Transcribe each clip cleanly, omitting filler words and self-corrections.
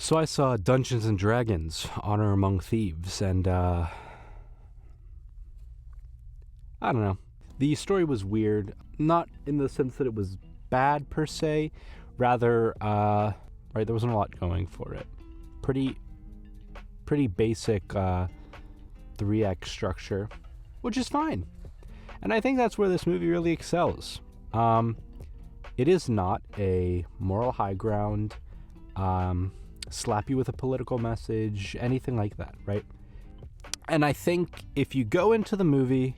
So I saw Dungeons and Dragons: Honor Among Thieves, and I don't know. The story was weird, not in the sense that it was bad per se, rather, right, there wasn't a lot going for it. Pretty basic 3-act structure, which is fine. And I think that's where this movie really excels. It is not a moral high ground, slap you with a political message, anything like that, right? And I think if you go into the movie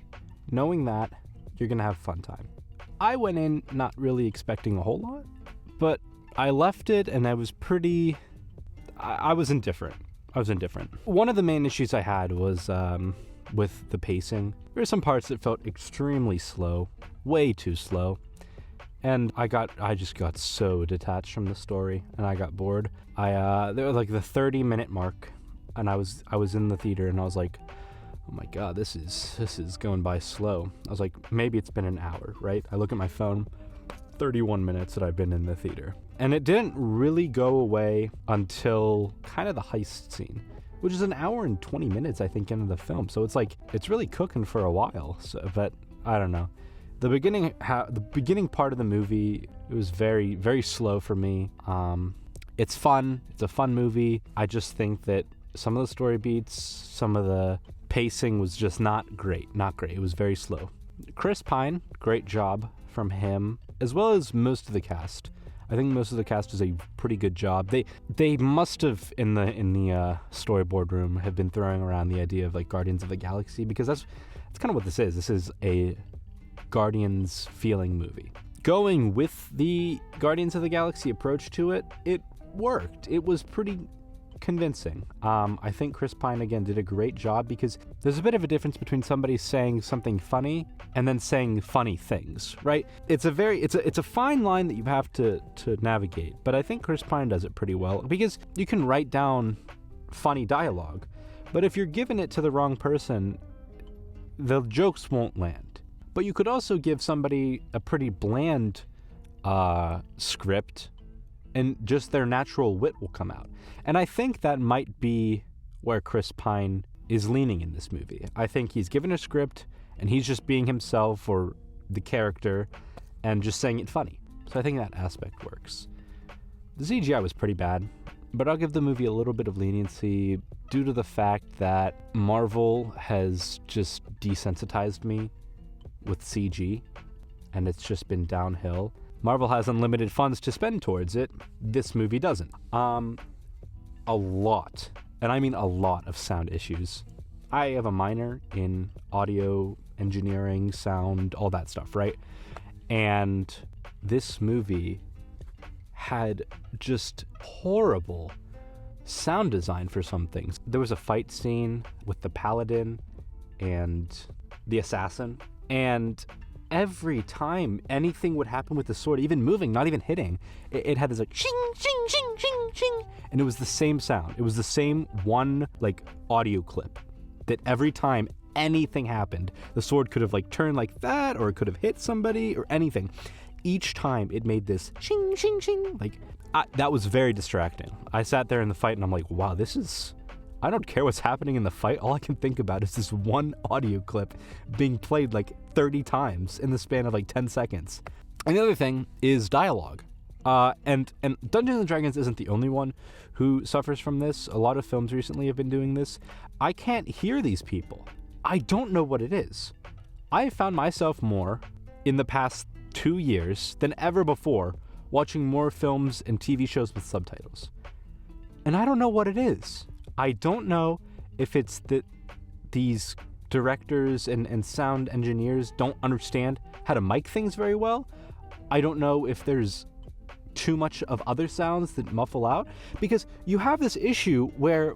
knowing that, you're going to have a fun time. I went in not really expecting a whole lot, but I left it and I was I was indifferent. One of the main issues I had was with the pacing. There were some parts that felt extremely slow, way too slow. And I just got so detached from the story, and I got bored. There was like the 30-minute mark, and I was in the theater, and I was like, oh my god, this is going by slow. I was like, maybe it's been an hour, right? I look at my phone, 31 minutes that I've been in the theater. And it didn't really go away until kind of the heist scene, which is an hour and 20 minutes, I think, into the film. So it's like, it's really cooking for a while. So, but I don't know. The beginning part of the movie, it was very, very slow for me. It's fun. It's a fun movie. I just think that some of the story beats, some of the pacing was just not great. It was very slow. Chris Pine, great job from him, as well as most of the cast. I think most of the cast does a pretty good job. They must have in the storyboard room have been throwing around the idea of like Guardians of the Galaxy, because that's kind of what this is. This is a Guardians feeling movie. Going with the Guardians of the Galaxy approach to it, it worked. It was pretty convincing. I think Chris Pine again did a great job, because there's a bit of a difference between somebody saying something funny and then saying funny things, right? It's a fine line that you have to navigate, but I think Chris Pine does it pretty well, because you can write down funny dialogue, but if you're giving it to the wrong person, the jokes won't land. But you could also give somebody a pretty bland script, and just their natural wit will come out. And I think that might be where Chris Pine is leaning in this movie. I think he's given a script, and he's just being himself or the character and just saying it funny. So I think that aspect works. The CGI was pretty bad, but I'll give the movie a little bit of leniency due to the fact that Marvel has just desensitized me with CG, and it's just been downhill. Marvel has unlimited funds to spend towards it. This movie doesn't. A lot, and I mean a lot, of sound issues. I have a minor in audio engineering, sound, all that stuff, right? And this movie had just horrible sound design for some things. There was a fight scene with the paladin and the assassin, and every time anything would happen with the sword, even moving, not even hitting, it had this like shing, shing, shing, shing, shing, and it was the same sound. It was the same one like audio clip that every time anything happened, the sword could have like turned like that, or it could have hit somebody or anything. Each time it made this shing, shing, shing. Like that was very distracting. I sat there in the fight and I'm like, wow, I don't care what's happening in the fight. All I can think about is this one audio clip being played like 30 times in the span of like 10 seconds. And the other thing is dialogue. And Dungeons and Dragons isn't the only one who suffers from this. A lot of films recently have been doing this. I can't hear these people. I don't know what it is. I have found myself more in the past 2 years than ever before watching more films and TV shows with subtitles. And I don't know what it is. I don't know if it's that these directors and sound engineers don't understand how to mic things very well. I don't know if there's too much of other sounds that muffle out, because you have this issue where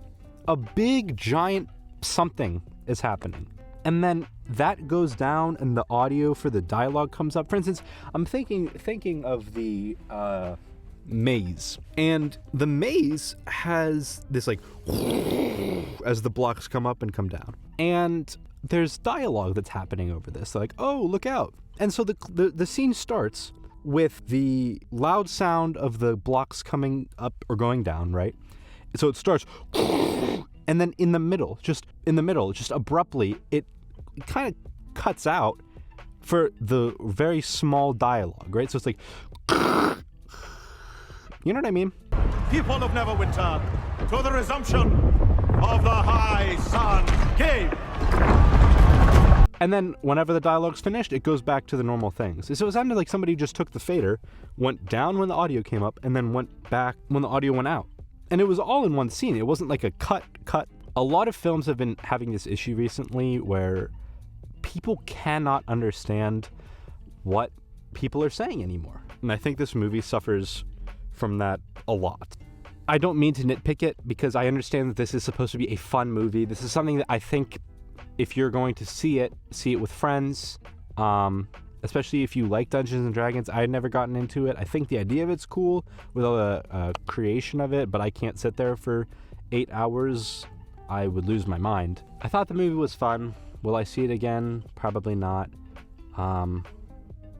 a big giant something is happening, and then that goes down and the audio for the dialogue comes up. For instance, I'm thinking of the maze, and the maze has this like as the blocks come up and come down, and there's dialogue that's happening over this, like, oh, look out. And so the scene starts with the loud sound of the blocks coming up or going down, right? So it starts, and then in the middle, just abruptly, it kind of cuts out for the very small dialogue, right? So it's like, you know what I mean? People of Neverwinter, to the resumption of the High Sun Game. And then whenever the dialogue's finished, it goes back to the normal things. So it sounded like somebody just took the fader, went down when the audio came up, and then went back when the audio went out. And it was all in one scene. It wasn't like a cut. A lot of films have been having this issue recently where people cannot understand what people are saying anymore. And I think this movie suffers from that a lot. I don't mean to nitpick it because I understand that this is supposed to be a fun movie. This is something that I think if you're going to see it with friends, especially if you like Dungeons & Dragons. I had never gotten into it. I think the idea of it's cool with all the creation of it, but I can't sit there for 8 hours. I would lose my mind. I thought the movie was fun. Will I see it again? Probably not.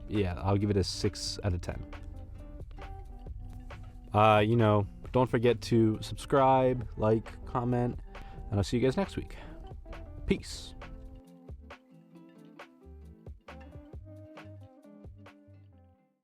Yeah, I'll give it a 6 out of 10. Don't forget to subscribe, like, comment, and I'll see you guys next week. Peace.